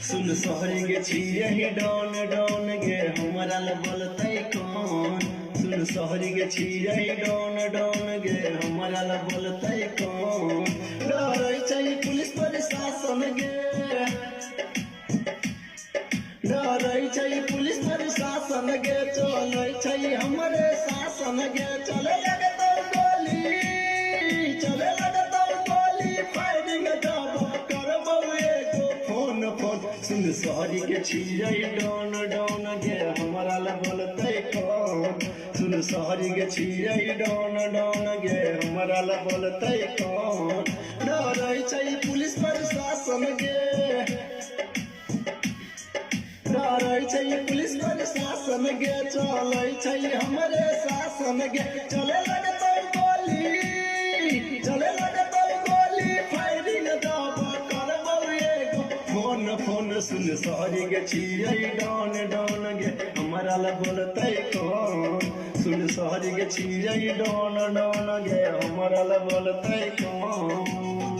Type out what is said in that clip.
सुन सहरी गे छियै don don गे हमरा ल बोलतै कौन। सुन सहरी गे छियै डॉन डॉन गे हमरा ल बोलतै कौन। डरै छै पुलिस प्रशासन गे, डरै छै पुलिस प्रशासन गे, चलै छै हमरे शासन गे। चले लगतौ गोली, चले लगतौ गोली, फायरिंग जब करबौ एगो फोन फोन। सुन सहरी गे छियै डॉन डॉन गे हमरा ल बोलतै कौन। सुन सहरी गे छियै डॉन डॉन गे हमरा ल बोलतै कौन। डरै छै पुलिस प्रशासन गे, डरै छै पुलिस प्रशासन गे, चलै छै हमरे शासन गे। चले लगतौ गोली, चले लगतौ गोली, फायरिंग जब करबौ एगो फोन फोन। सुन सहरी गे छियै डॉन डॉन गे हमरा ल बोलतै कौन। सुन सहरी गे छियै डॉन डॉन गे हमरा ल बोलतै कौन।